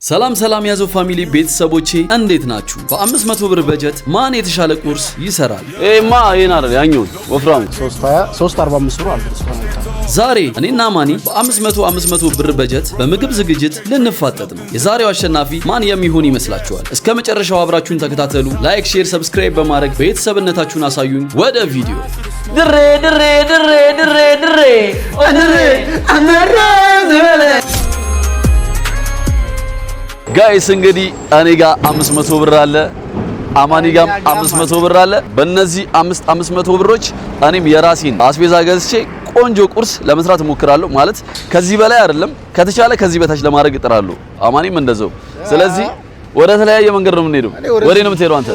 ሰላም ሰላም ያዞ ፋሚሊ ቤተሰቦቼ እንዴት ናችሁ? በ500 ብር በጀት ማን የተሻለ ቁርስ ይሰራል? ኤማ ይሄን አይደል ያኛው ወፍራም 345 ብር አለ። ዛሬ እኔና ማኒ በ500 ብር በጀት በምግብ ዝግጅት ልንፋጠጥ ነው። የዛሬው አሸናፊ ማን የሚሆን ይመስላችኋል? እስከ መጨረሻው አብራችሁን ተከታተሉ። ላይክ፣ ሼር፣ ሰብስክራይብ በማድረግ ቤተሰብነታችሁን አሳዩኝ። ወደ ቪዲዮ ድሬ ድሬ ድሬ ድሬ ድሬ ድሬ አመረ ዘበለ ጋይስ እንግዲህ እኔ ጋር 500 ብር አለ፣ አማኒ ጋር 500 ብር አለ። በእነዚህ 500 ብሮች እኔም የራሴን አስቤዛ ገዝቼ ቆንጆ ቁርስ ለመስራት እሞክራለሁ። ማለት ከዚህ በላይ አይደለም፣ ከተቻለ ከዚህ በታች ለማድረግ እጥራለሁ። አማኒም እንደዛው። ስለዚህ ወደ ተለያየ መንገድ ነው የምንሄደው። ወዴ ነው የምትሄደው አንተ?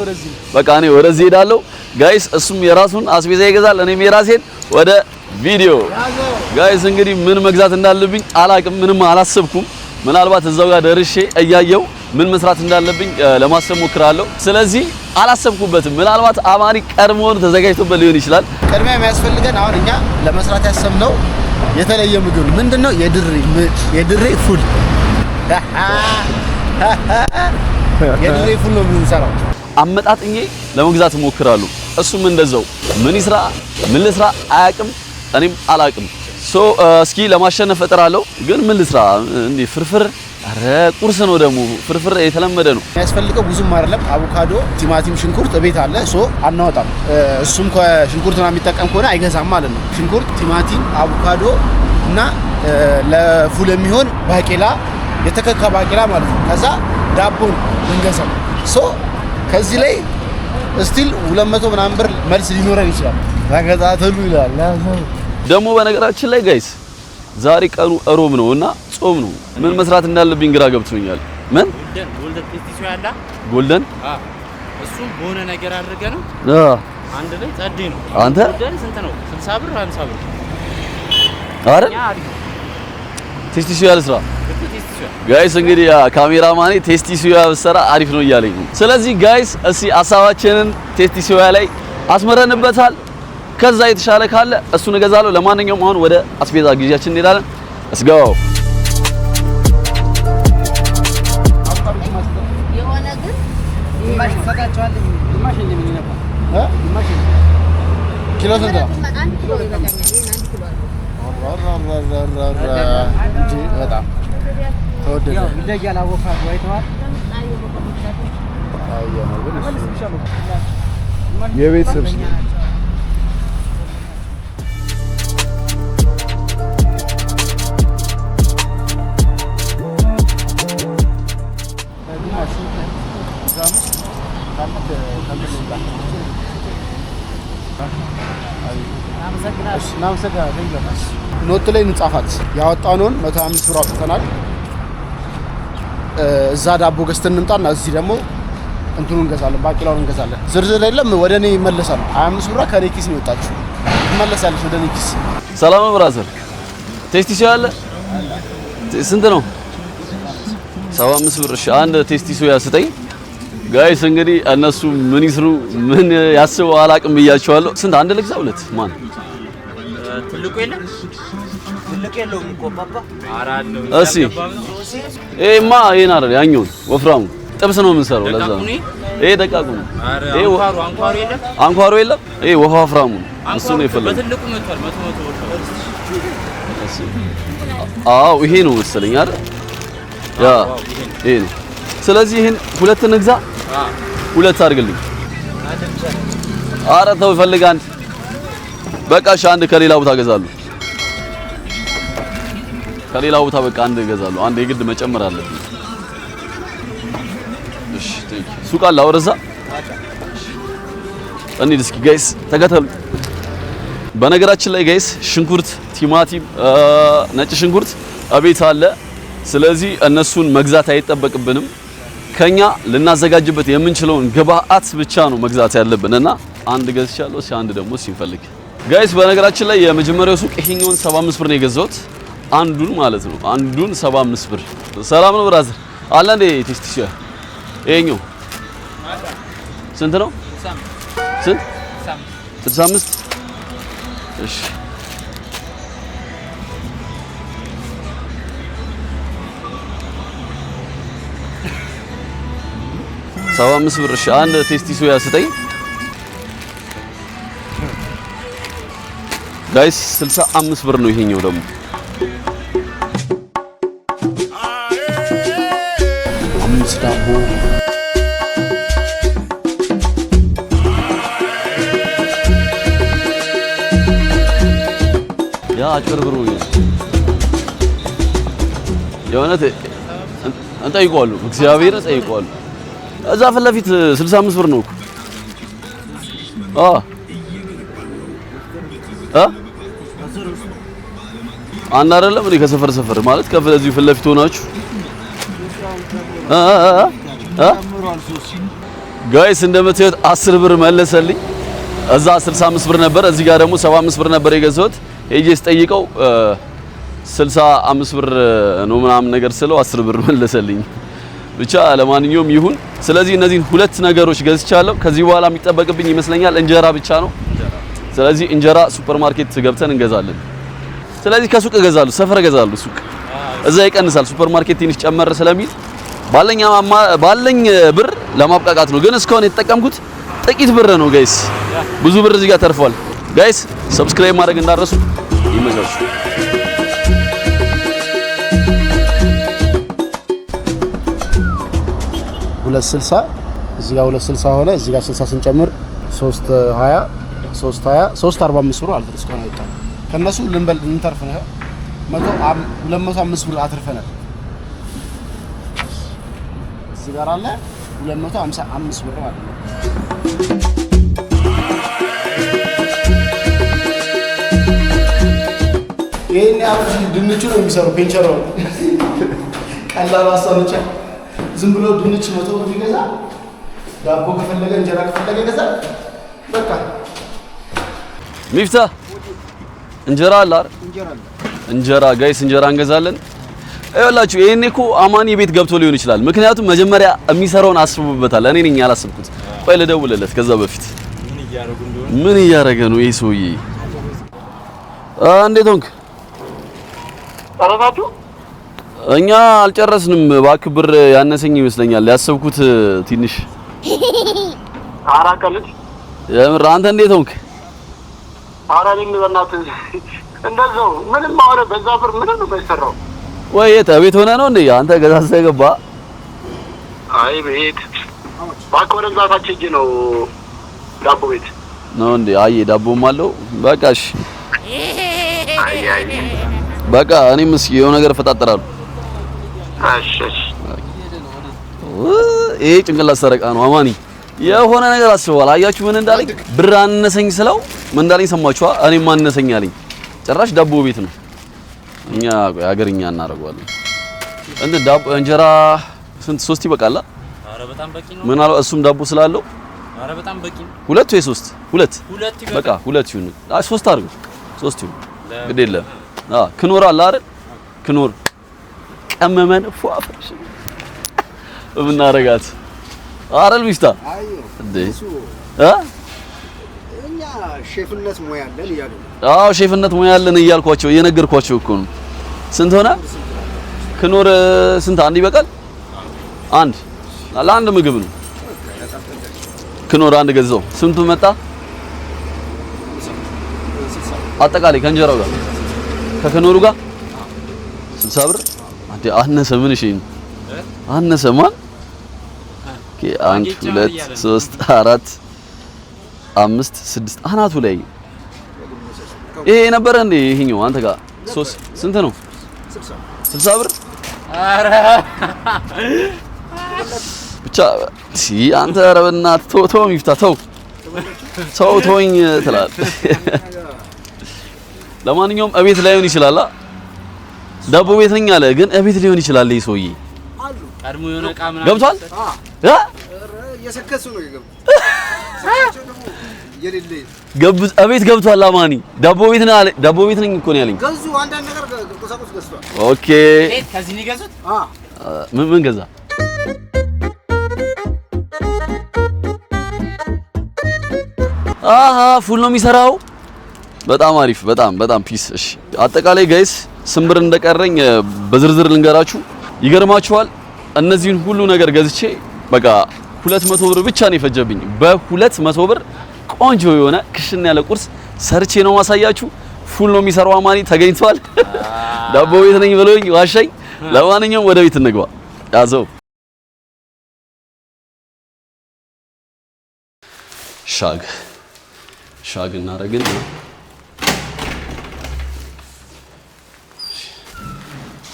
በቃ እኔ ወደዚህ ሄዳለሁ ጋይስ። እሱም የራሱን አስቤዛ ይገዛል፣ እኔም የራሴን። ወደ ቪዲዮ ጋይስ። እንግዲህ ምን መግዛት እንዳለብኝ አላቅም፣ ምንም አላሰብኩም። ምናልባት እዛው ጋር ደርሼ እያየው ምን መስራት እንዳለብኝ ለማሰብ ሞክራለሁ። ስለዚህ አላሰብኩበትም። ምናልባት አማኒ ቀድሞውን ተዘጋጅቶበት ሊሆን ይችላል። ቅድሚያ የሚያስፈልገን አሁን እኛ ለመስራት ያሰብነው የተለየ ምግብ ምንድነው? የድሬ ፉል የድሬ ፉል ነው የምንሰራው። አመጣጥኜ ለመግዛት ሞክራለሁ። እሱም እንደዛው ምን ይስራ ምን ልስራ አያቅም፣ እኔም አላቅም። እስኪ ለማሸነፍ እጥራለሁ። ግን ምን ልስራ እንዴ? ፍርፍር? አረ ቁርስ ነው ደግሞ ፍርፍር የተለመደ ነው። የሚያስፈልገው ብዙም አይደለም። አቮካዶ፣ ቲማቲም፣ ሽንኩርት ቤት አለ። አናወጣም። እሱም ከሽንኩርት ነው የሚጠቀም ከሆነ አይገዛም ማለት ነው። ሽንኩርት፣ ቲማቲም፣ አቮካዶ እና ለፉል የሚሆን ባቄላ፣ የተከካ ባቄላ ማለት ነው። ከዛ ዳቦን እንገዛም። ከዚህ ላይ ስቲል 200 ምናምን ብር መልስ ሊኖረን ይችላል። ተከታተሉ ይላል ደግሞ በነገራችን ላይ ጋይስ ዛሬ ቀኑ እሮብ ነው እና ጾም ነው። ምን መስራት እንዳለብኝ ግራ ገብቶኛል። ምን ጎልደን ቴስቲሶ ያላ ጎልደን እሱም በሆነ ነገር አድርገ ነው አንድ ላይ ጸዴ ነው። አንተ ጎልደን ስንት ነው? 60 ብር 50 ብር። አረ ቴስቲሶ ያለ ስራ ጋይስ። እንግዲህ ካሜራማኔ ቴስቲሶ ያሰራ አሪፍ ነው እያለኝ ነው። ስለዚህ ጋይስ እስኪ ሀሳባችንን ቴስቲሶ ላይ አስመረንበታል። ከዛ የተሻለ ካለ እሱን እገዛለሁ። ለማንኛውም አሁን ወደ አስቤዛ ግዢያችን እንሄዳለን። let's go የሆነ ግን ግማሽ ተሰጣቸዋል። ግማሽ እንደሚነፋ ግማሽ ኪሎ ስንት ነው? አንድ ኪሎ ይበቃኛል። ይሄን አንድ ኪሎ እንጂ በጣም ተወደደ። ያው ይለያል። አቮካዶ አይተዋል። የቤት ስብስ ኖት ላይ እንጻፋት። ያወጣነውን 105 ብር አውጥተናል። እዛ ዳቦ ገዝተን እንምጣና እዚህ ደግሞ እንትኑን እንገዛለን፣ ባቂላውን እንገዛለን። ዝርዝር የለም ወደ እኔ ይመለሳል። 25 ብር ከኔ ኪስ ነው የወጣችው፣ ትመለሳለች ወደ እኔ ኪስ። ሰላም ብራዘር። ቴስቲሶ ያለ ስንት ነው? 75 ብር። እሺ አንድ ቴስቲሶ ያስጠኝ ጋይስ። እንግዲህ እነሱ ምን ይስሩ ምን ያስቡ አላቅም ብያቸዋለሁ። ስንት አንድ ልግዛ? ሁለት ማን ትልቁ የለም? ትልቁ የለውም እኮ ፓፓ። አራለው እሺ ኤማ ይሄን አይደል ያኛውን ወፍራሙ ጥብስ ነው የምንሰራው። ለዛ ነው ይሄ ደቃቁ ነው። ይሄ አንኳሩ የለም? አንኳሩ የለም። ይሄ ወፍራሙ ነው። እሱ ነው የፈለገው። በትልቁ መጥቷል። 100 ብር። አዎ ይሄ ነው መሰለኝ አይደል? ያ ይሄ ነው። ስለዚህ ይሄን ሁለት እንግዛ። ሁለት አድርግልኝ። ኧረ ተው ፈልግ አንድ በቃ። እሺ አንድ ከሌላ ቦታ እገዛለሁ። ከሌላ ቦታ በቃ አንድ እገዛለሁ። አንድ የግድ መጨመር አለብኝ። እሺ ሱቅ አለ ወደዛ እንሂድ እስኪ ጋይስ ተከተሉ። በነገራችን ላይ ጋይስ ሽንኩርት፣ ቲማቲም፣ ነጭ ሽንኩርት እቤት አለ። ስለዚህ እነሱን መግዛት አይጠበቅብንም። ከኛ ልናዘጋጅበት የምንችለውን ግብአት ብቻ ነው መግዛት ያለብንና አንድ ገዝቻለሁ። እሺ አንድ ደግሞ ሲፈልግ ጋይስ። በነገራችን ላይ የመጀመሪያው ሱቅ ይሄኛውን 75 ብር ነው የገዛሁት፣ አንዱን ማለት ነው። አንዱን 75 ብር። ሰላም ነው ብራዘር አለ እንዴ? ቴስቲሶ ይሄኛው ስንት ነው? ስንት? 65 እሺ 75 ብር። እሺ አንድ ቴስቲ ሶያ ስጠኝ ጋይስ። 65 ብር ነው ይሄኛው ደግሞ። አምስት ዳቦ ያ አጭበርብሩ የእውነት እንጠይቀዋለሁ። እግዚአብሔር እንጠይቀዋለሁ። እዛ ፊት ለፊት 65 ብር ነው እኮ። አንድ አይደለም እኔ ከሰፈር ሰፈር ማለት ከዚህ ፊት ለፊት ሆናችሁ ጋይስ እንደምታዩት 10 ብር መለሰልኝ። እዛ 65 ብር ነበር፣ እዚህ ጋር ደግሞ 75 ብር ነበር የገዛሁት። ሄጄ ስጠይቀው 65 ብር ነው ምናምን ነገር ስለው 10 ብር መለሰልኝ። ብቻ ለማንኛውም ይሁን። ስለዚህ እነዚህን ሁለት ነገሮች ገዝቻለሁ። ከዚህ በኋላ የሚጠበቅብኝ ይመስለኛል እንጀራ ብቻ ነው። ስለዚህ እንጀራ ሱፐርማርኬት ገብተን እንገዛለን። ስለዚህ ከሱቅ እገዛለሁ፣ ሰፈር እገዛለሁ። ሱቅ እዛ ይቀንሳል፣ ሱፐርማርኬት ትንሽ ጨመር ስለሚል ባለኝ ብር ለማብቃቃት ነው። ግን እስካሁን የተጠቀምኩት ጥቂት ብር ነው ጋይስ። ብዙ ብር እዚህ ጋር ተርፏል ጋይስ። ሰብስክራይብ ማድረግ እንዳትረሱ። ይመቻችሁ። ሁለት 60 እዚህ ጋር 260 ሆነ። እዚህ ጋር 60 ስንጨምር 345 ብር አልተር እስካሁን አይጣል። ከነሱ ልንተርፍ ነው 205 ብር አትርፈናል። እዚህ ጋር አለ 255 ብር ማለት ነው። ይሄን ያሉት ድንቹ ነው የሚሰሩ ፔንቸሮ ቀላል አሳንጨ ዝም ብሎ ድንች 100 ብር ይገዛ። ዳቦ ከፈለገ እንጀራ ከፈለገ ይገዛ። በቃ ሚፍታ እንጀራ አለ አይደል? እንጀራ ጋይስ እንጀራ እንገዛለን። አይወላችሁ ይሄኔ እኮ አማኒ ቤት ገብቶ ሊሆን ይችላል። ምክንያቱም መጀመሪያ የሚሰራውን አስቡበታል። እኔ ነኝ ያላሰብኩት። ቆይ ልደውልለት ከዛ በፊት ምን እያደረገ ነው ይሄ ሰውዬ? እንዴት ሆንክ? አረጋቱ እኛ አልጨረስንም። እባክህ ብር ያነሰኝ ይመስለኛል ያሰብኩት ትንሽ። አራቀልት የምር አንተ እንዴት ሆንክ? አራለኝ በእናትህ እንደዛው ምንም ማውረ በዛ ብር ምንም ነው የማይሰራው። ወይ ቤት ሆነ ነው እንዴ አንተ ገዛሰህ ገባ? አይ ቤት ባክ ወደዛ ታች ሂጅ ነው ዳቦ ቤት ነው እንዴ? አይ ዳቦም አለው። በቃ እሺ አይ በቃ እኔም እስኪ የሆነ ነገር ፈጣጠራለሁ። እሺ ይሄ ጭንቅላት ሰረቃ ነው አማኒ። የሆነ ነገር አስበዋል። አያችሁ ምን እንዳለኝ? ብር አነሰኝ ስለው ምን እንዳለኝ ሰማችኋ? እኔም አነሰኝ አለኝ። ጭራሽ ዳቦ ቤት ነው። እኛ ሀገርኛ እናደርገዋለን። ዳቦ እንጀራ ስንት? 3 ይበቃል? አረ በጣም በቂ ነው። ምን አለው እሱም ዳቦ ስላለው? አረ በጣም በቂ ነው። 2 ወይ 3? 2 በቃ 2 ይሁን። 3 አድርገው 3 ይሁን። ግድ የለም። ክኖር አለ አይደል? ክኖር ቀመመን ፏፈሽ ምን አረጋት አረል ሚስታ እንዴ እኛ ሼፍነት ሙያ አለን እያሉ አዎ ሼፍነት ሙያ አለን እያልኳቸው እየነገርኳቸው እኮ ነው። ስንት ሆነ ክኖር? ስንት? አንድ ይበቃል? አንድ ለአንድ ምግብ ነው ክኖር አንድ ገዛው። ስንቱ መጣ አጠቃላይ ከእንጀራው ጋር ከክኖሩ ጋር 60 ብር? አንዴ አነሰ። ምን እሺ አነሰ ማን? 1 2 3 4 5 6 አናቱ ላይ ይሄ ነበር እንዴ? ይሄኛው አንተ ጋር 3 ስንት ነው? 60 ብር? አረ ብቻ አንተ ኧረ በእናትህ ተው ሚፍታ ተውኝ ትላለህ። ለማንኛውም እቤት ላይሆን ይችላል። ዳቦ ቤት ነኝ አለ፣ ግን እቤት ሊሆን ይችላል። ይሄ ሰውዬ ቀድሞ የሆነ ዕቃ ምናምን ገብቷል። እየሰከሱ ነው የገቡት። እቤት ገብቷል። አማኒ ዳቦ ቤት ነኝ አለ። ዳቦ ቤት ነኝ እኮ ነው ያለኝ። ገዙ አንዳንድ ነገር ቁሳቁስ ገዝቷል። ኦኬ ከዚህ ነው የገዙት? ምን ገዛ? ፉል ነው የሚሰራው። በጣም አሪፍ፣ በጣም ፒስ። እሺ አጠቃላይ ጋይስ ስንብር እንደቀረኝ በዝርዝር ልንገራችሁ። ይገርማችኋል እነዚህን ሁሉ ነገር ገዝቼ በቃ 200 ብር ብቻ ነው የፈጀብኝ። በ200 ብር ቆንጆ የሆነ ክሽን ያለ ቁርስ ሰርቼ ነው ማሳያችሁ። ፉል ነው የሚሰራው አማኒ ተገኝቷል። ዳቦ ቤት ነኝ ብሎኝ ዋሻኝ። ለማንኛውም ወደ ቤት እንግባ። ያዘው ሻግ እናደርግን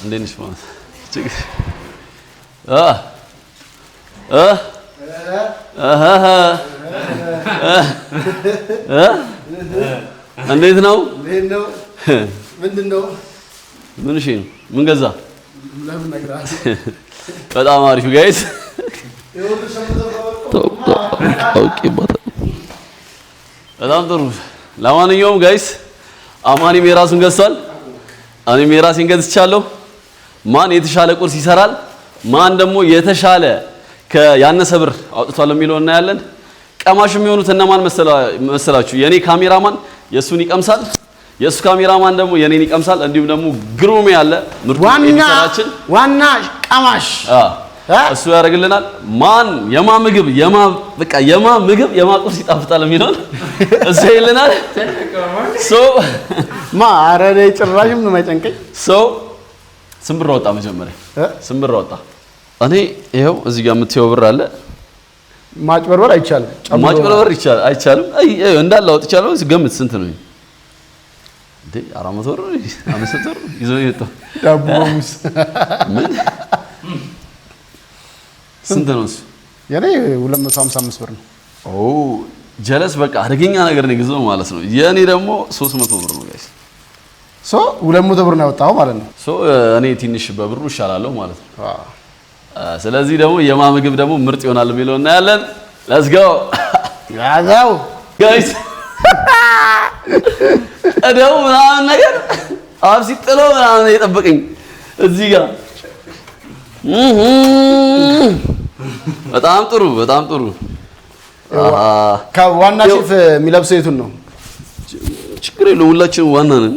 እንዴት ነሽ ማለት እንዴት ነው? ምንድነው? ምን እሺ ነው? ምን ገዛ? በጣም አሪፍ ጋይስ። በጣም ጥሩ። ለማንኛውም ጋይስ አማኒም የራሱን ገዝቷል፣ እኔም የራሴን ገዝቻለሁ። ማን የተሻለ ቁርስ ይሰራል፣ ማን ደግሞ የተሻለ ያነሰ ብር አውጥቷል የሚለው እናያለን። ቀማሽ የሚሆኑት እነማን መሰላችሁ? የኔ ካሜራማን የሱን ይቀምሳል፣ የሱ ካሜራማን ደግሞ የኔን ይቀምሳል። እንዲሁም ደግሞ ግሩሜ ያለ ምርጡ ኤዲተራችን ዋና ቀማሽ እሱ ያደርግልናል። ማን የማ ምግብ የማ ቁርስ ይጣፍጣል የሚለውን እሱ ይልናል። አረኔ ጭራሽም ነው የማይጨንቀኝ። ስንት ብር ወጣ? መጀመሪያ ስንት ብር ወጣ? እኔ ይኸው እዚህ ጋር የምትየው ብር አለ። ማጭበርበር አይቻልም። ማጭበርበር አይቻልም። እንዳለ አውጥቻለሁ። ገምት ስንት ነው? እንዴ 400 ብር 500 ብር ይዞ የወጣው ዳቦ ሙስ ምን ስንት ነው እሱ? የኔ 255 ብር ነው። ጀለስ በቃ አደገኛ ነገር ነው የገዛው ማለት ነው። የኔ ደግሞ 300 ብር ነው ጋይስ። 200 ብር ነው ያወጣው ማለት ነው። እኔ ትንሽ በብሩ እሻላለሁ ማለት ነው። ስለዚህ ደግሞ የማ ምግብ ደግሞ ምርጥ ይሆናል የሚለው እናያለን። ሌትስ ጎ ያዛው ጋይስ። እደው ምናምን ነገር አብሲ ጥሎ ምናምን የጠበቀኝ እዚህ ጋር በጣም ጥሩ በጣም ጥሩ። ከዋና ሼፍ የሚለብሰው የቱን ነው? ችግር የለውም ሁላችንም ዋና ነን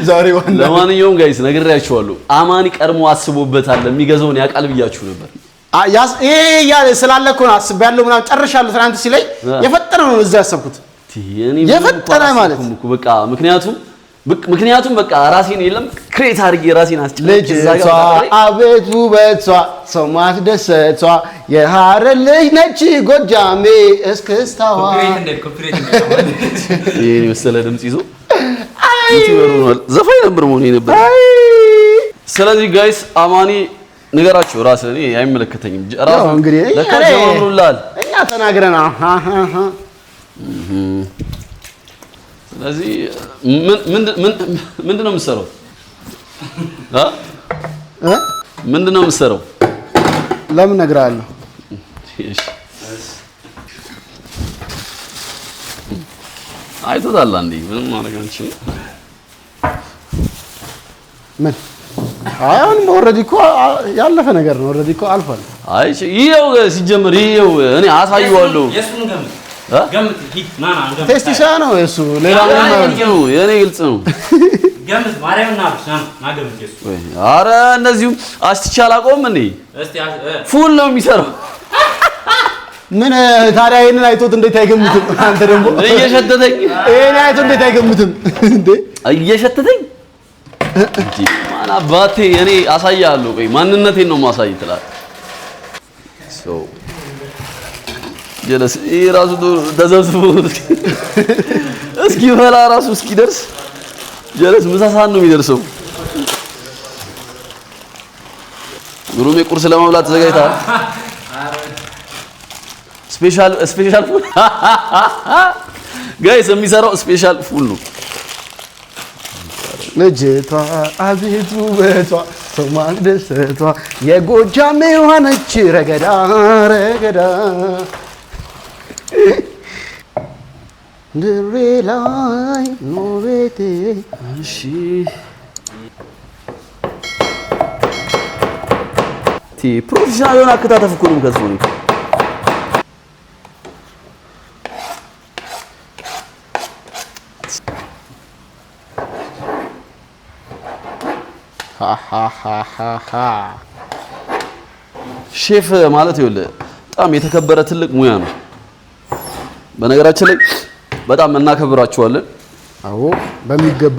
ዛሬ ዋና። ለማንኛውም ጋይስ ነግሬያችኋለሁ፣ አማኒ ቀድሞ አስቦበታል፣ የሚገዛውን ያውቃል ብያችሁ ነበር። ያለ ስላለ እኮ ነው አስቤያለሁ ምናምን ጨርሻለሁ ትናንት ሲለኝ የፈጠነ ነው እዛ ያሰብኩት። የፈጠነ ማለት በቃ ምክንያቱም በቃ ራሴን የለም ክሬት አድርጌ ራሴን አስጨልጬ ልጅቷ አቤት ውበቷ ሰው ማስደሰቷ የሐረር ልጅ ነች ጎጃሜ እስክስታዋ ይሄን መሰለ ድምጽ ይዞ ይወሩናል። ዘፋኝ ነበር መሆን ነበር። ስለዚህ ጋይስ አማኒ ንገራችሁ ራስህ፣ እኔ አይመለከተኝም። ራሱ እንግዲህ ለካጀውሉላል እኛ ተናግረና ስለዚህ ምንድነው የምትሰራው? ምንድነው የምትሰራው? ለምን እነግርሃለሁ። አይቶታል እንዴ? ምንም ማድረግ አንችልም። ምን አሁን ኦልሬዲ እኮ ያለፈ ነገር ነው። ኦልሬዲ እኮ አልፏል። አይ ይሄው ሲጀምር ይሄው እኔ አሳየዋለሁ። ገምት ሂድ ና ቴስቲሻ ነው እሱ። ሌላ ነው የኔ ግልጽ ነው። ገምት ማርያምና ና ገምት እሱ። ኧረ እንደዚሁ አስቻል አቆም እንዴ? እስቲ ፉል ነው የሚሰራው። ምን ታዲያ ይሄንን አይቶት እንዴት አይገምትም? አንተ ደግሞ እየሸተተኝ ይሄን አይቶ እንዴት አይገምትም እንዴ? እየሸተተኝ እንጂ ማን አባቴ እኔ አሳያለሁ። ቆይ ማንነቴን ነው ማሳይ ትላል። ጀለስ ራሱ ተዘብስቦ እስኪ በላ ራሱ እስኪ ደርስ ጀለስ ምሳ ሰዓት ነው የሚደርሰው። ግሩሜ ቁርስ ለመብላት ተዘጋጅተሃል? ስፔሻል ፉል ጋይስ የሚሰራው ስፔሻል ፉል ነው። ልጅቷ አቤት ውበቷ ሰው ማስደሰቷ የጎጃሜ ሆነች ረገዳ ረገዳ ድሬ ላይ ነው ቤቴ። እሺ ፕሮፌሽናል የሆነ አከታተፍ እኮ ነው የምከትፈው እኔ። ሼፍ ማለት ይኸውልህ በጣም የተከበረ ትልቅ ሙያ ነው። በነገራችን ላይ በጣም እናከብራችኋለን። አዎ በሚገባ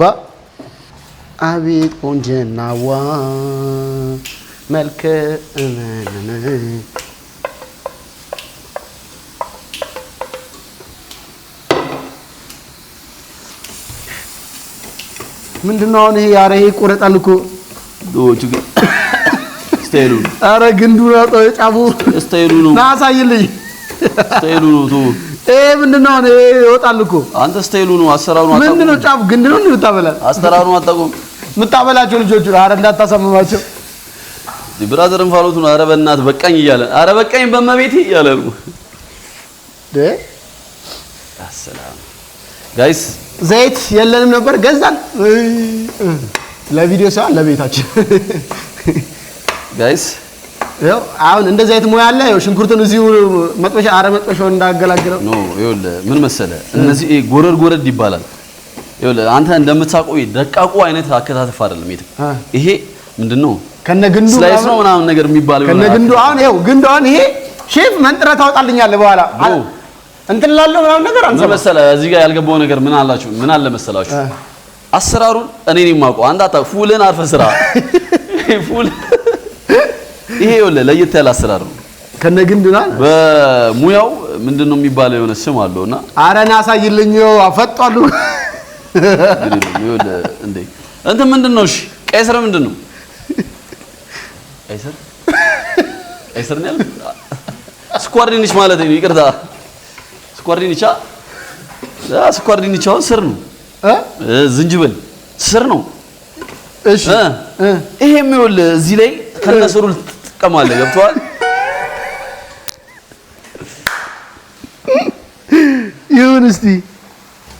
አቤት ቆንጆናዋ መልከ ምንድነው አሁን ይሄ? ኧረ ይሄ ቆረጣል እኮ ዶቹ ስታይሉ። ኧረ ግንዱ ነው ጫፉ ስታይሉ ነው። ና አሳይልኝ። ስታይሉ ነው። ይሄ ምንድነው አሁን? ይሄ ይወጣል እኮ። አንተ ስታይሉ ነው። አሰራሩ ነው። ምንድነው ጫፉ ግንድ ነው የምታበላ? አሰራሩን አታውቁም? የምታበላቸው ልጆቹ ኧረ እንዳታሳምማቸው። ብራዘር እንፋሎቱ ነው። ኧረ በእናትህ በቃኝ እያለ ኧረ በቃኝ በመቤቴ እያለ ነው። አሰላም ጋይስ ዘይት የለንም ነበር ገዛን። ለቪዲዮ ሳይሆን ለቤታችን ጋይስ ያው አሁን እንደ ዘይት ሙያ አለ። ያው ሽንኩርቱን እዚሁ መጥበሻ መጥበሻውን እንዳገላግለው ኖ ይኸውልህ ምን መሰለህ እነዚህ ጎረድ ይባላል። ይኸውልህ አንተ እንደምታውቀው ደቃቁ አይነት አከታተፍ አይደለም። ይሄ ምንድነው ከነግንዱ ስላይስ ነው ምናምን ነገር የሚባለው ከነግንዱ። አሁን ይኸው ግንዱ አሁን ይሄ ሼፍ መንጥረህ ታወጣልኛለህ በኋላ እንትን ላለው ምናምን ነገር አንተ መሰለህ እዚህ ጋር ያልገባው ነገር ምን አለ መሰላችሁ? አሰራሩን እኔ ነኝ የማውቀው። አንተ ፉልን አርፈህ ስራ። ፉል ይሄ ይኸውልህ ለየት ያለ አሰራር ነው። ከነግንዱና በሙያው ምንድነው የሚባለው የሆነ ስም አለውና ኧረ ና አሳይልኝ። አፈጣሉ ይኸውልህ እንዴ እንትን ምንድነው? እሺ ቀይ ስር ምንድነው? ቀይ ስር ነው ያልኩት። ስኳር ድንች ማለት ነው። ይቅርታ ስኳር ድንቻው ስር ነው። ዝንጅብል ስር ነው። እሺ ይሄም ይኸውልህ እዚህ ላይ ከነስሩ ትጠቀማለህ። ገብቶሃል? ይሁን እስቲ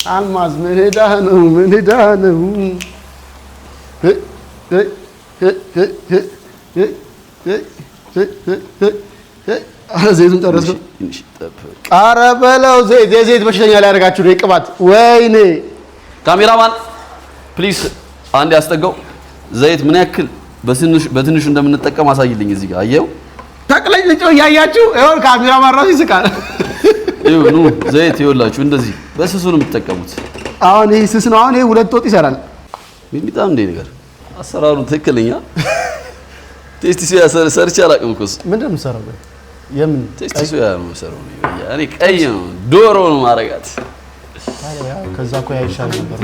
አልማዝ ምን ሄዳ ነው ዘይቱን ጨረስኩ። ኧረ በለው ዘይት በሽተኛ ላይ ያደርጋችሁ ነው ቅባት። ወይኔ ካሜራማን ፕሊስ አንድ ያስጠጋው። ዘይት ምን ያክል በትንሹ እንደምንጠቀም አሳይልኝ። እዚህ ጋር አየው ተቅለጭ ልጮ እያያችሁ ይኸው ካሜራማን ራሱ ይስቃል። ይኸው ኑ ዘይት ይኸውላችሁ እንደዚህ በስሱ ነው የምትጠቀሙት። አሁን ይሄ ስስ ነው። አሁን ይሄ ሁለት ወጥ ይሰራል። ሚጣም እንደ ነገር አሰራሩ ትክክለኛ ቴስቲ ሲያ ሰርቼ አላውቅም እኮ። ምንድን ነው የምትሰራው? የምን ቴስቲ ሲያ ነው የምሰራው? እኔ ቀይ ነው ዶሮ ነው ማረጋት። ከዛ እኮ ያይሻል ነበር።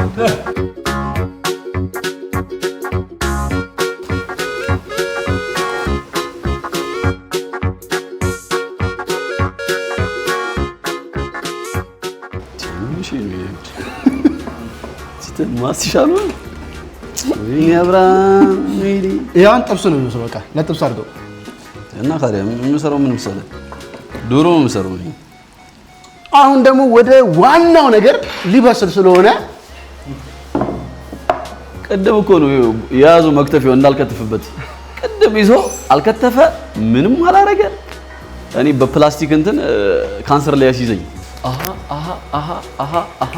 ማስሻሉ ይያብራም ይዲ ያን ጥብስ ነው የሚመስለው። በቃ ለጥብስ አድርገው እና ካሪያ የምሰራው ምን መሰለህ? ዶሮ ነው የምሰራው። አሁን ደግሞ ወደ ዋናው ነገር ሊበስል ስለሆነ ቅድም እኮ ነው የያዙ መክተፊያው እንዳልከተፍበት ቅድም ይዞ አልከተፈ ምንም አላረገ። እኔ በፕላስቲክ እንትን ካንሰር ላይ ያስይዘኝ። አሃ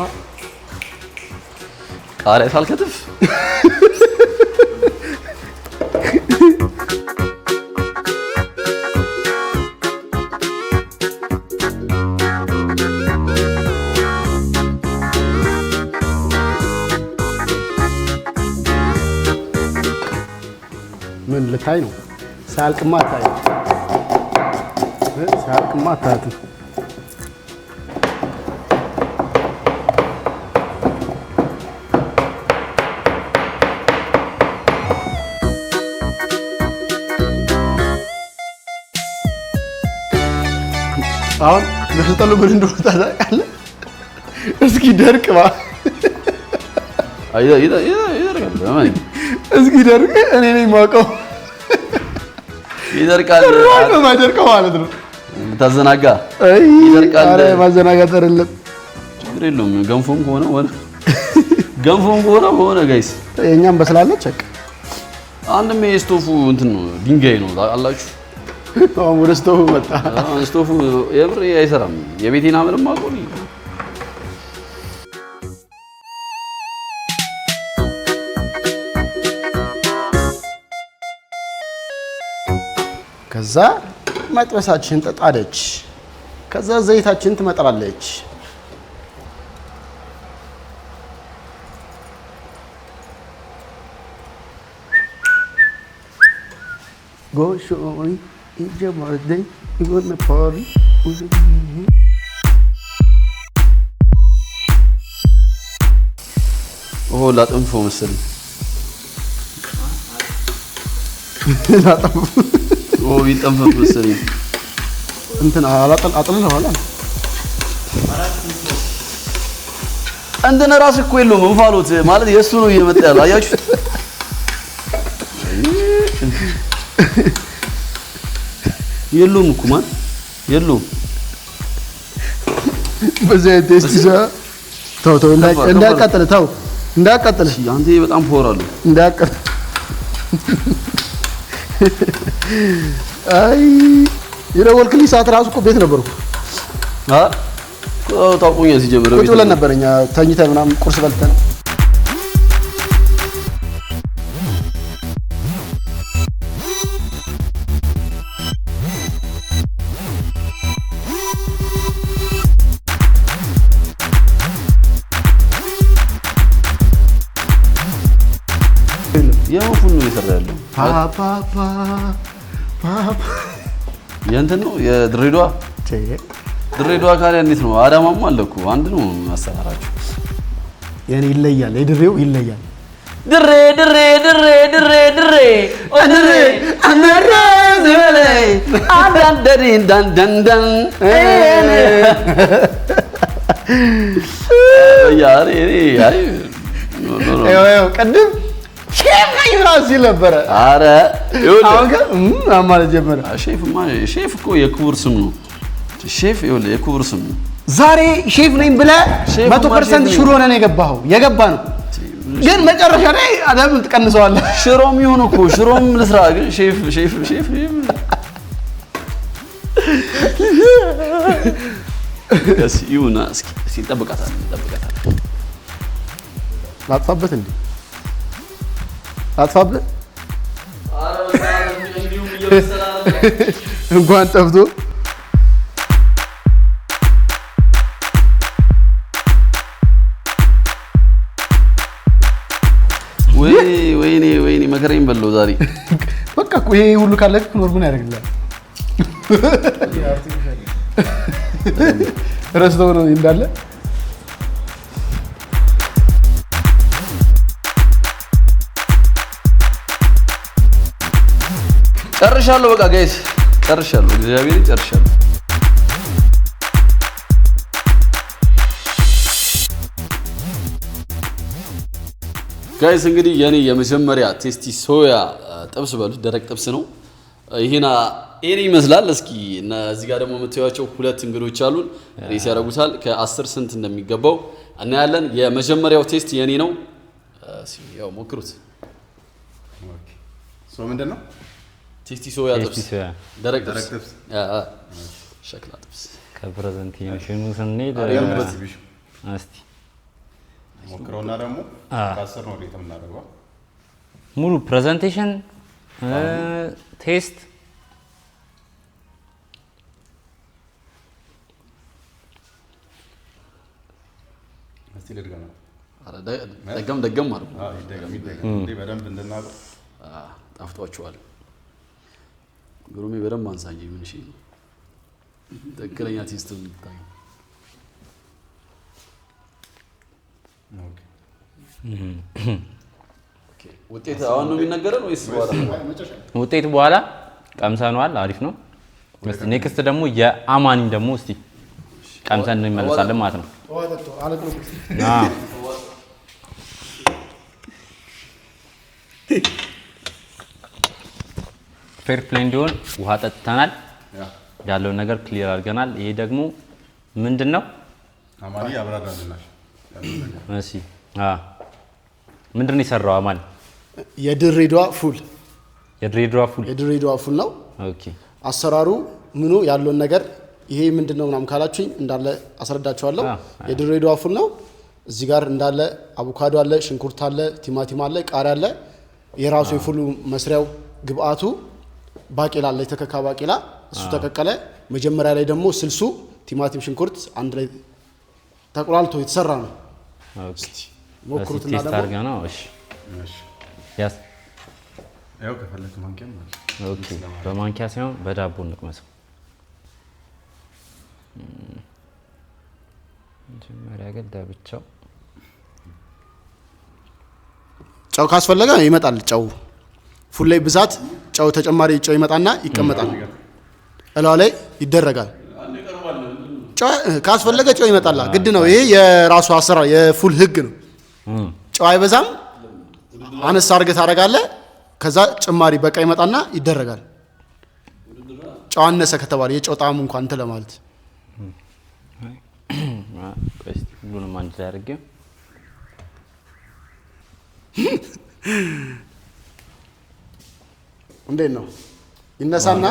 ቃሪያ ሳልከትፍ ምን ልታይ ነው? ሳልቅማ ታይ ሳልቅማ ታት አሁን በስተሉ ምን እንደሆነ ታውቃለህ? እስኪ ደርቅ ባ እስኪ ደርቅ እኔ ነኝ የማውቀው። ይደርቃል ነው ማደርቀው ማለት ነው። ታዘናጋ ይደርቃል። አረ ማዘናጋት አይደለም፣ ችግር የለውም። ገንፎም ከሆነ ሆነ ጋይስ የኛም በስላለች በቃ አንድም የስቶፉ እንትን ነው ድንጋይ ነው አላችሁ። አሁን ወደ ስቶፉ መጣ። ስቶፉ የብር አይሰራም። የቤቴና ምንም አቆኒ ከዛ መጥበሳችን ተጣደች ከዛ ዘይታችን ትመጣለች Go show it's your birthday you gonna party Oh ላጥንፎ መሰለኝ ላጥንፎ Oh ይጠንፈፍ መሰለኝ እንትን አጥል ነው አላ እንትን ራስ እኮ የለውም እንፋሎት ማለት የሱ ነው እየመጣ ያለው አያችሁ የለውም እኮ ማን የለውም በዚህ ቴስቲዛ ተው እንዳያቃጥል አንተ በጣም ፎራሉ እንዳያቃጥል አይ የደወልክልኝ ሰዓት ራሱ እኮ ቤት ነበርኩ ታውቁኛ ሲጀምር ቁጭ ብለን ነበርኛ ተኝተን ምናምን ቁርስ በልተን የማፉን ነው እየሰራ ያለው የእንትን ነው የድሬዳዋ ካሪያ እንዴት ነው አዳማሙ አለ እኮ አንድ ነው አሰራራችሁ የኔ ይለያል የድሬው ይለያል ድሬ አነረ ዘበላይ አንዳንደሪን ዳንዳንዳን ያሬ አይ ነው ቅድም ሼፍ አይራስ ይነበረ አረ አሁን ማለት ጀመረ ሼፍ እኮ የክቡር ስም ነው ሼፍ ይኸውልህ የክቡር ስም ነው ዛሬ ሼፍ ነኝ ብለህ 100% ሽሮ ነን የገባ ነው ግን መጨረሻ ላይ አዳምን ትቀንሰዋለህ ሽሮም ይሁን እኮ ሽሮም ልስራ ግን ሼፍ እሺ ይሁን እስኪ እንጠብቃታለን ላጥፋበት እንዴ አጥፋበት እንኳን ጠፍቶ ወይኔ መከረኝ በለው ዛሬ በቃ እኮ ይሄ ሁሉ ካለክ ኖር ምን ያደርግልሃል ረስተው ነው እንዳለ ጨርሻለሁ በቃ ጋይስ ጨርሻለሁ እግዚአብሔር ጨርሻለሁ ጋይስ እንግዲህ የኔ የመጀመሪያ ቴስቲ ሶያ ጥብስ በሉት ደረቅ ጥብስ ነው ይሄና ኤሪ ይመስላል እስኪ እና እዚህ ጋር ደግሞ የምታዩዋቸው ሁለት እንግዶች አሉን ሬስ ያደርጉታል ከ10 ስንት እንደሚገባው እናያለን የመጀመሪያው ቴስት የኔ ነው ያው ሞክሩት ኦኬ ሶ ምንድነው ቴስቲ ሶያ ጥብስ ደረቅ ጥብስ ሸክላ ጥብስ ከፕሬዘንቴሽኑ ስንሄድ እስቲ ሞክረውና ደግሞ ከ10 ነው ሬት የምናደርገው ሙሉ ፕሬዘንቴሽን ቴስት እስቲ ልድገም አረ ደገም አድርጉ ይደገም እንዴ በደንብ እንድናውቅ ጣፍጧቸዋል ግሩሜ በደንብ አንሳኝ ምን እሺ ትክክለኛ ቴስት ነው የሚታየው ኦኬ ውጤት አሁን ነው የሚነገረን ወይስ በኋላ ውጤት በኋላ ቀምሰናል አሪፍ ነው እስቲ ኔክስት ደግሞ የአማኒ ደግሞ እስቲ ቀምሰን እንመለሳለን ማለት ነው ፌር ፕሌይ እንዲሆን ውሃ ጠጥተናል ያለውን ነገር ክሊር አድርገናል ይሄ ደግሞ ምንድነው አማኒ ያብራራልናል እሺ ምንድነው የሰራው አማኒ የድሬዳዋ ፉል ነው ኦኬ አሰራሩ ምኑ ያለውን ነገር ይሄ ምንድነው ምናም ካላችሁኝ እንዳለ አስረዳችኋለሁ የድሬዳዋ ፉል ነው እዚህ ጋር እንዳለ አቮካዶ አለ ሽንኩርት አለ ቲማቲም አለ ቃሪያ አለ የራሱ የፉሉ መስሪያው ግብአቱ ባቄላ አለ የተከካ ባቄላ እሱ ተቀቀለ መጀመሪያ ላይ ደግሞ ስልሱ ቲማቲም ሽንኩርት አንድ ላይ ተቆላልቶ የተሰራ ነው እስቲ ሞክሩትና ቴስት አድርገን ነው እሺ ያስ ያው ከፈለክ ማንኪያ ማለት ኦኬ በማንኪያ ሳይሆን በዳቦ እንቅመሰው መጀመሪያ ግን ዳብቻው ጨው ካስፈለገ ይመጣል ጨው ፉል ላይ ብዛት ጨው ተጨማሪ ጨው ይመጣና ይቀመጣል እላው ላይ ይደረጋል ጨው ካስፈለገ ጨው ይመጣል ግድ ነው ይሄ የራሱ አሰራር የፉል ህግ ነው ጨው አይበዛም አነስ አድርገህ ታረጋለህ ከዛ ጭማሪ በቃ ይመጣና ይደረጋል ጨው አነሰ ከተባለ የጨው ጣዕሙ እንኳን እንተ ለማለት እስቲ ሁሉንም አንድ ላይ አድርጌ እንዴት ነው ይነሳና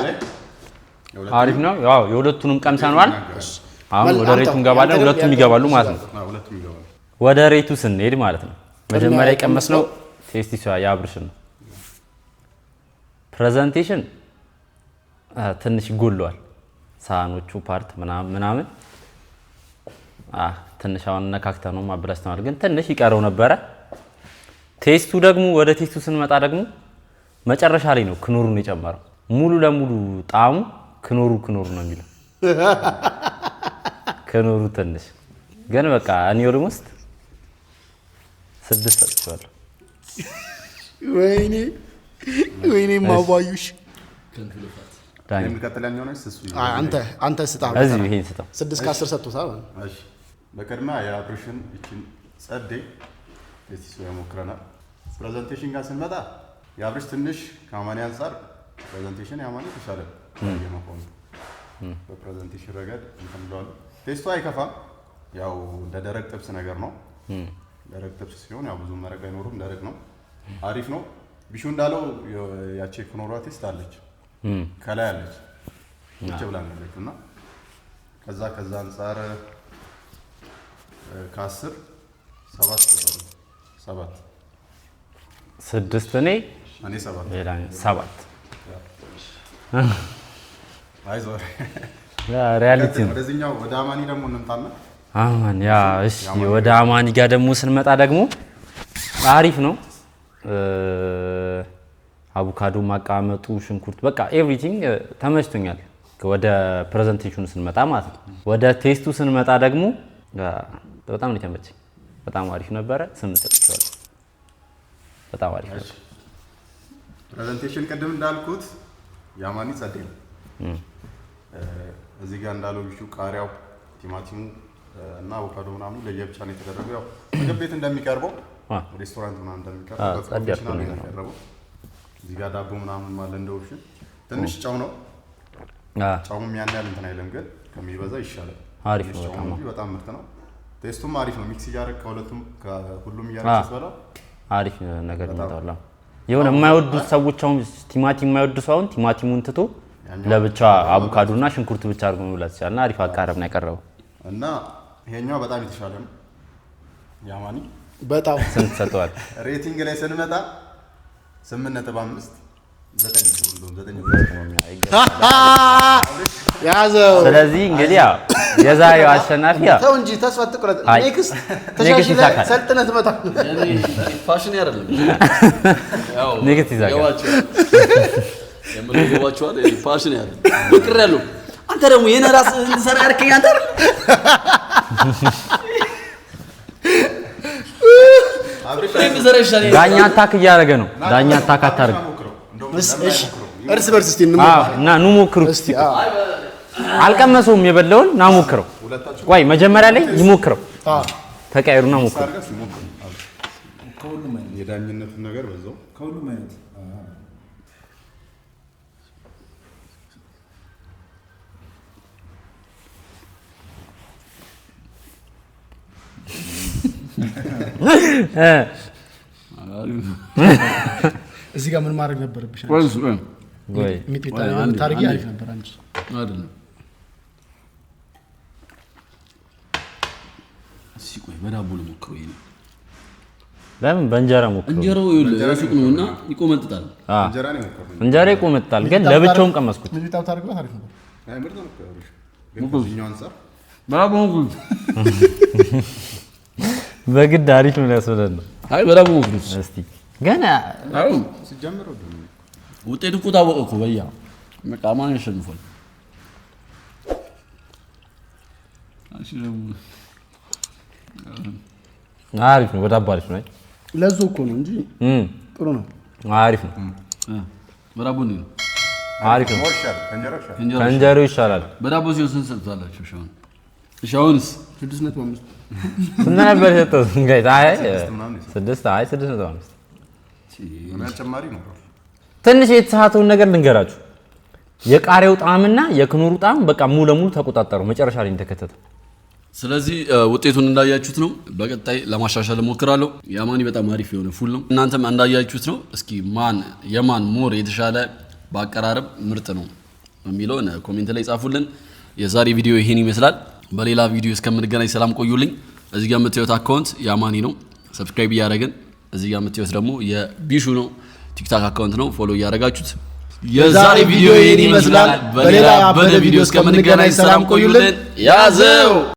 አሪፍ ነው ያው የሁለቱንም ቀምሰናል አሁን ወደ ሬቱ እንገባለን ሁለቱም ይገባሉ ማለት ነው ወደ ሬቱ ስንሄድ ማለት ነው መጀመሪያ የቀመስነው ቴስቲ ሶያ ያብርሽ ነው ፕሬዘንቴሽን ትንሽ ጎሏል ሳህኖቹ ፓርት ምናምን ትንሽ አሁን ነካክተ ነው ማብላስተናል ግን ትንሽ ይቀረው ነበረ ቴስቱ ደግሞ ወደ ቴስቱ ስንመጣ ደግሞ መጨረሻ ላይ ነው ክኖሩን የጨመረው ሙሉ ለሙሉ ጣዕሙ ክኖሩ ነው የሚለው ክኖሩ ትንሽ ግን በቃ እኔ ኦልሞስት 6 ሰጥቻለሁ ወይኔ ማባዩሽ ዳኒ ከተለኛው ነው ስሱ አንተ ስጣ እዚህ ይሄን ስጣ 6 ከ10 ሰጥቶታል እሺ በቀድማ የአብርሽን እቺን ጸዴ ቴስቲ ሶያ ሞክረናል ፕሬዘንቴሽን ጋር ስንመጣ የአብርሽ ትንሽ ከአማኒ አንፃር ፕሬዘንቴሽን ያማኒ ተሻለ የመሆኑ በፕሬዘንቴሽን ረገድ እንተምሏል ቴስቱ አይከፋም ያው እንደ ደረቅ ጥብስ ነገር ነው ደረቅ ጥብስ ሲሆን ያው ብዙ መረቅ አይኖርም ደረቅ ነው አሪፍ ነው ቢሹ እንዳለው ያቺ ክኖሯ ቴስት አለች ከላይ አለች ይችላል እና ከዛ አንፃር ከ10 7 6 እኔ 7 ሌላ 7 አይዞህ ሪያሊቲ ነው ወደዚህኛው ወደ አማኒ ደግሞ እንምጣና አማን ያ እሺ ወደ አማኒ ጋር ደግሞ ስንመጣ ደግሞ አሪፍ ነው አቮካዶ ማቃመጡ ሽንኩርት በቃ ኤቭሪቲንግ ተመችቶኛል ወደ ፕሬዘንቴሽኑ ስንመጣ ማለት ነው ወደ ቴስቱ ስንመጣ ደግሞ በጣም ነው ተመቸኝ በጣም አሪፍ ነበረ 8 ሰጥቻለሁ በጣም አሪፍ ነው ፕሬዘንቴሽን ቀደም እንዳልኩት ያማኒ ጸዴ ነው እዚህ ጋር እንዳለው ቢሹ ቃሪያው ቲማቲሙ እና አቮካዶ ምናምን ለየብቻ ነው የተደረገው ያው ምግብ ቤት እንደሚቀርበው ሬስቶራንት ምናምን እንደሚቀርበው ፕሮፌሽናል ነው የተደረገው እዚህ ጋር ዳቦ ምናምን ማለት እንደውሽ ትንሽ ጨው ነው ጨውም ያን ያህል እንትን አይልም ግን ከሚበዛ ይሻላል አሪፍ ነው በጣም ምርጥ ነው ቴስቱም አሪፍ ነው ሚክስ እያደረግ ከሁሉም እያደረግ ተስበላ አሪፍ ነገር ይመጣል የሆነ የማይወዱት ሰዎች አሁን ቲማቲም የማይወዱ ሰው አሁን ቲማቲሙን ትቶ ለብቻ አቮካዶና ሽንኩርት ብቻ አድርጎ መብላት ይችላልና አሪፍ አቀራረብ ነው ያቀረበው እና ይሄኛው በጣም የተሻለ ነው ያማኒ በጣም ስንት ሰጥቷል ሬቲንግ ላይ ስንመጣ 8.5 ያዘው ስለዚህ እንግዲህ ያው የዛሬው አሸናፊ ያው ተው እንጂ ተስፋ ትቁረጥ ኔክስት ተሻሽለ ሰልጥነት መጣ ፋሽን አይደለም ያው ኔክስት ይዛጋል የምንገባቸው አይደል ፋሽን አይደለም ፍቅር ያለው አንተ ደግሞ የኔ ራስ እንሰራ ያርከኝ አንተ ዳኛ አታክ እያደረገ ነው ዳኛ አታክ አታርግ እሺ እርስ በርስ እስቲ እንሞክር እና ኑ ሞክሩት እስቲ አልቀመሰውም የበለውን ና ሞክረው ወይ መጀመሪያ ላይ ይሞክረው ተቀያይሩና ሞክሩ ከሁሉም አይነት የዳኝነቱን ነገር በዛው ከሁሉም አይነት እዚህ ጋር ምን ማድረግ ነበርብሽ ወይ ሚጥሚጣ ታርጊ አሪፍ ነበር አንቺ አይደለም እሺ ቆይ በዳቦ ልሞክረው ይሄን ለምን በእንጀራ ሞክሩ እንጀራው የሱቅ ነውና ይቆመጥጣል እንጀራ ነው የሞከርኩት እንጀራ ይቆመጣል ግን ለብቻውም ቀመስኩት ሚጥሚጣው ታርግበት አሪፍ ነው አይ ምርጥ ነው ግን ከዚህኛው አንፃር ብራቦ በግድ አሪፍ ነው ያስበላል አይ ብራቦ ሙክሩስ እስቲ ገና አው ሲጀምር ውጤቱ እኮ ታወቀ እኮ በያ መቃማን ያሸንፋል አሪፍ ነው በጣም አሪፍ ነው ለዞ እኮ ነው እንጂ ጥሩ ነው አሪፍ ነው ብራቦ ነው አሪፍ ነው ወርሻል ከእንጀራው ይሻላል ብራቦ ሲሆን ስንት ሰጥታላችሁ ሻውንስ 6.5 ስንት ነበር የሰጠው ጋይስ አይ 6.5 ምን ተጨማሪ ነው ትንሽ የተሳተውን ነገር ልንገራችሁ የቃሪያው ጣዕምና የክኑሩ ጣዕም በቃ ሙሉ ለሙሉ ተቆጣጣረው መጨረሻ ላይ እንደተከተተ ስለዚህ ውጤቱን እንዳያችሁት ነው በቀጣይ ለማሻሻል እሞክራለሁ ያማኒ በጣም አሪፍ የሆነ ፉል ነው እናንተም እንዳያችሁት ነው እስኪ የማን ሞር የተሻለ ባቀራረብ ምርጥ ነው የሚለው ኮሜንት ላይ ጻፉልን የዛሬ ቪዲዮ ይሄን ይመስላል በሌላ ቪዲዮ እስከምንገናኝ ሰላም ቆዩልኝ እዚህ ጋር የምታዩት አካውንት ያማኒ ነው ሰብስክራይብ ያደረግን እዚህ ጋር የምታዩት ደግሞ የቢሹ ነው ቲክቶክ አካውንት ነው ፎሎ ያደረጋችሁት የዛሬ ቪዲዮ ይሄን ይመስላል በሌላ ቪዲዮ እስከምንገናኝ ሰላም ቆዩልን ያዘው